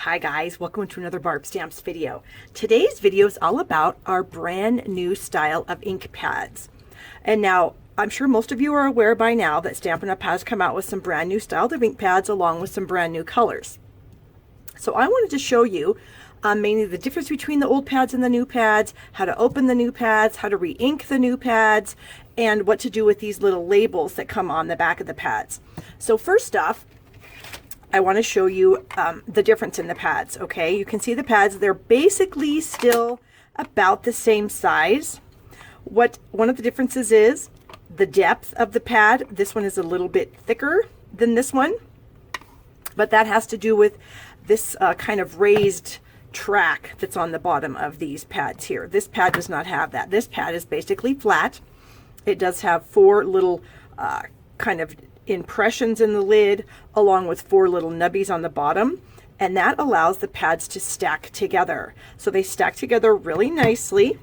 Hi guys, welcome to another Barb Stamps video. Today's video is all about our brand new style of ink pads. And now, I'm sure most of you are aware by now that Stampin' Up! Has come out with some brand new styles of ink pads along with some brand new colors. So I wanted to show you mainly the difference between the old pads and the new pads, how to open the new pads, how to re-ink the new pads, and what to do with these little labels that come on the back of the pads. So first off, I want to show you the difference in the pads. Okay, you can see the pads, they're basically still about the same size. What one of the differences is the depth of the pad. This one is a little bit thicker than this one, but that has to do with this kind of raised track that's on the bottom of these pads here. This pad does not have that. This pad is basically flat. It does have four little kind of impressions in the lid along with four little nubbies on the bottom, and that allows the pads to stack together. So they stack together really nicely.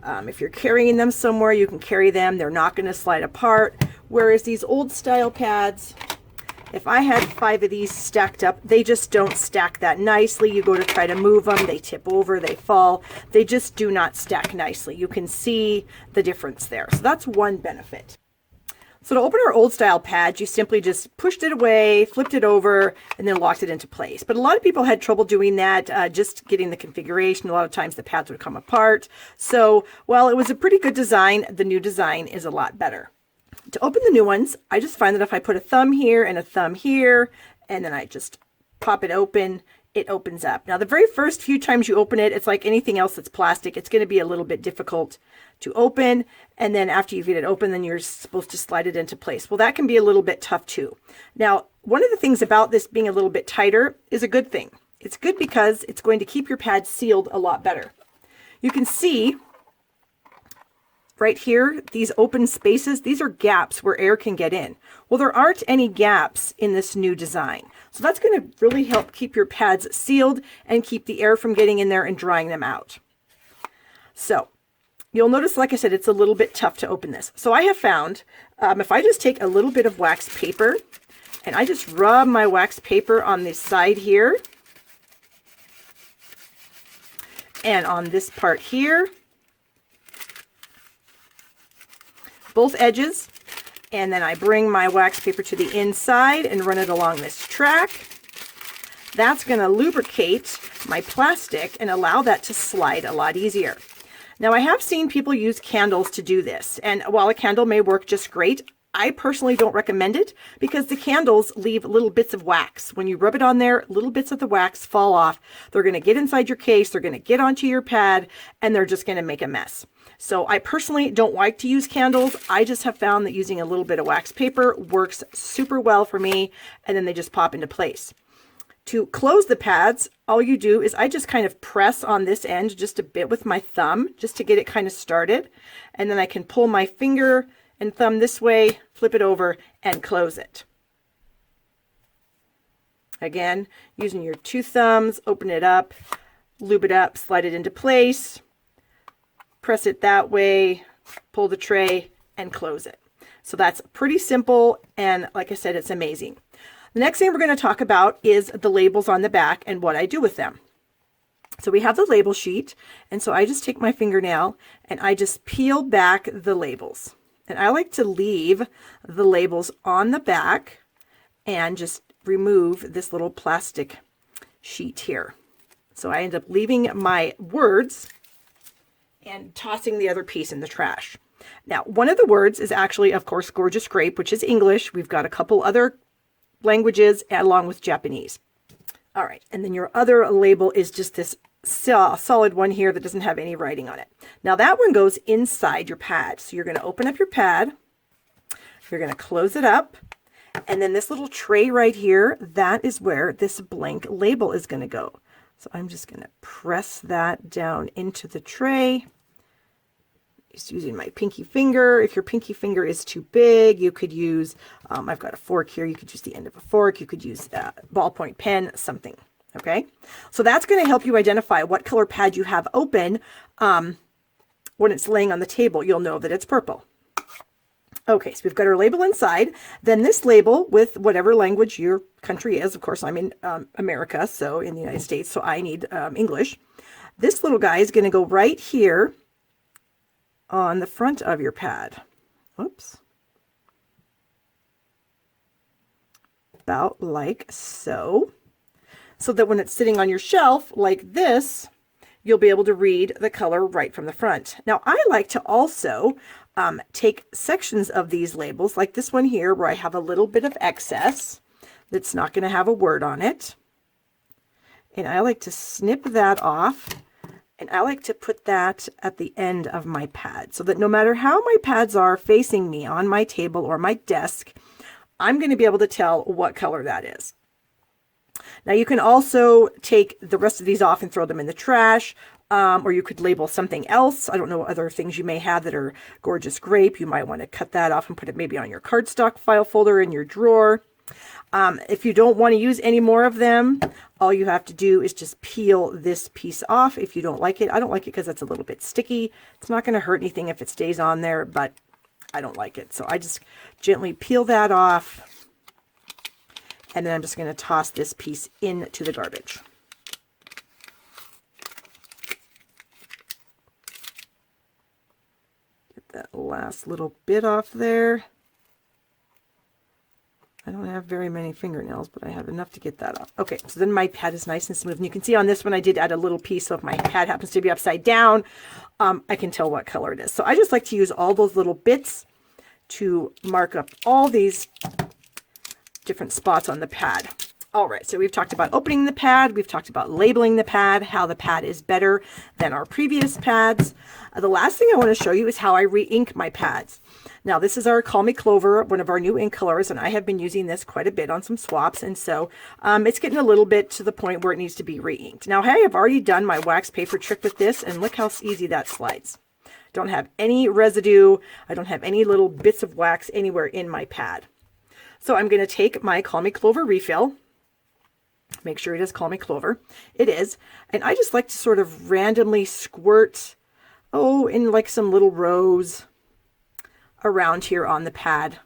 If you're carrying them somewhere, you can carry them. They're not going to slide apart. Whereas these old style pads, if I had 5 of these stacked up, they just don't stack that nicely. You go to try to move them, they tip over, they fall. They just do not stack nicely. You can see the difference there. So that's one benefit. So to open our old style pads, you simply just pushed it away, flipped it over, and then locked it into place. But a lot of people had trouble doing that, just getting the configuration. A lot of times the pads would come apart. So while it was a pretty good design, the new design is a lot better. To open the new ones, I just find that if I put a thumb here and a thumb here, and then I just pop it open, it opens up. Now, the very first few times you open it, it's like anything else that's plastic. It's going to be a little bit difficult to open. And then after you get it open, then you're supposed to slide it into place. Well, that can be a little bit tough too. Now, one of the things about this being a little bit tighter is a good thing. It's good because it's going to keep your pad sealed a lot better. You can see right here, these open spaces, these are gaps where air can get in. Well, there aren't any gaps in this new design. So that's going to really help keep your pads sealed and keep the air from getting in there and drying them out. So you'll notice, like I said, it's a little bit tough to open this. So I have found if I just take a little bit of wax paper and I just rub my wax paper on this side here and on this part here, both edges, and then I bring my wax paper to the inside and run it along this track. That's going to lubricate my plastic and allow that to slide a lot easier. Now, I have seen people use candles to do this, and while a candle may work just great, I personally don't recommend it because the candles leave little bits of wax. When you rub it on there, little bits of the wax fall off. They're going to get inside your case, they're going to get onto your pad, and they're just going to make a mess. So I personally don't like to use candles. I just have found that using a little bit of wax paper works super well for me, and then they just pop into place. To close the pads, all you do is I just kind of press on this end just a bit with my thumb just to get it kind of started, and then I can pull my finger and thumb this way, flip it over, and close it. Again, using your 2 thumbs, open it up, lube it up, slide it into place, press it that way, pull the tray, and close it. So that's pretty simple, and like I said, it's amazing. The next thing we're going to talk about is the labels on the back and what I do with them. So we have the label sheet, and so I just take my fingernail and I just peel back the labels. And I like to leave the labels on the back and just remove this little plastic sheet here. So I end up leaving my words and tossing the other piece in the trash. Now, one of the words is actually, of course, Gorgeous Grape, which is English. We've got a couple other languages along with Japanese. All right, and then your other label is just this solid one here that doesn't have any writing on it. Now that one goes inside your pad. So you're going to open up your pad, you're going to close it up, and then this little tray right here, that is where this blank label is going to go. So I'm just going to press that down into the tray. Just using my pinky finger. If your pinky finger is too big, you could use, I've got a fork here, you could use the end of a fork, you could use a ballpoint pen, something. Okay, so that's going to help you identify what color pad you have open. When it's laying on the table, you'll know that it's purple. Okay, so we've got our label inside. Then this label with whatever language your country is. Of course, I'm in America, so in the United States, so I need English. This little guy is going to go right here on the front of your pad. Oops. About like so. So that when it's sitting on your shelf like this, you'll be able to read the color right from the front. Now, I like to also take sections of these labels, like this one here, where I have a little bit of excess that's not going to have a word on it. And I like to snip that off, and I like to put that at the end of my pad, so that no matter how my pads are facing me on my table or my desk, I'm going to be able to tell what color that is. Now you can also take the rest of these off and throw them in the trash, or you could label something else. I don't know, other things you may have that are gorgeous grape. You might want to cut that off and put it maybe on your cardstock file folder in your drawer. If you don't want to use any more of them, all you have to do is just peel this piece off if you don't like it. I don't like it because it's a little bit sticky. It's not going to hurt anything if it stays on there, but I don't like it. So I just gently peel that off. And then I'm just going to toss this piece into the garbage. Get that last little bit off there. I don't have very many fingernails, but I have enough to get that off. Okay, so then my pad is nice and smooth. And you can see on this one, I did add a little piece. So if my pad happens to be upside down, I can tell what color it is. So I just like to use all those little bits to mark up all these different spots on the pad. All right, so we've talked about opening the pad, we've talked about labeling the pad, how the pad is better than our previous pads. The last thing I want to show you is how I re-ink my pads. Now this is our Call Me Clover, one of our new ink colors, and I have been using this quite a bit on some swaps, and so it's getting a little bit to the point where it needs to be re-inked. Now I have already done my wax paper trick with this, and look how easy that slides. Don't have any residue, I don't have any little bits of wax anywhere in my pad. So I'm going to take my Call Me Clover refill. Make sure it is Call Me Clover. It is. And I just like to sort of randomly squirt, in like some little rows around here on the pad.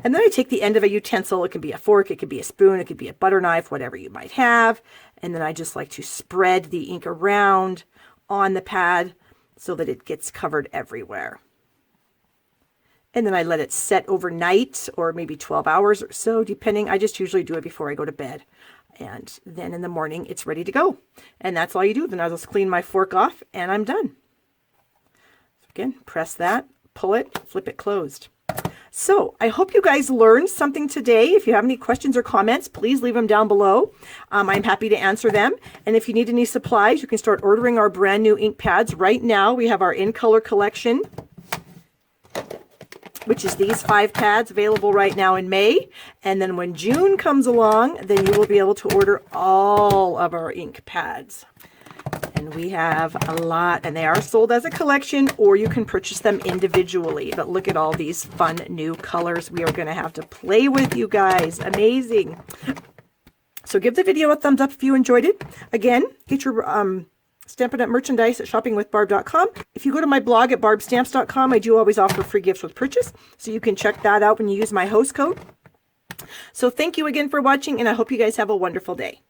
And then I take the end of a utensil. It can be a fork, it could be a spoon, it could be a butter knife, whatever you might have. And then I just like to spread the ink around on the pad so that it gets covered everywhere. And then I let it set overnight, or maybe 12 hours or so, depending. I just usually do it before I go to bed. And then in the morning, it's ready to go. And that's all you do. Then I'll just clean my fork off, and I'm done. So again, press that, pull it, flip it closed. So I hope you guys learned something today. If you have any questions or comments, please leave them down below. I'm happy to answer them. And if you need any supplies, you can start ordering our brand new ink pads. Right now, we have our In Color collection, which is these 5 pads available right now in May. And then when June comes along, then you will be able to order all of our ink pads. And we have a lot, and they are sold as a collection, or you can purchase them individually. But look at all these fun new colors we are going to have to play with, you guys. Amazing. So give the video a thumbs up if you enjoyed it. Again, get your Stampin' Up! Merchandise at shoppingwithbarb.com. If you go to my blog at barbstamps.com, I do always offer free gifts with purchase, so you can check that out when you use my host code. So thank you again for watching, and I hope you guys have a wonderful day.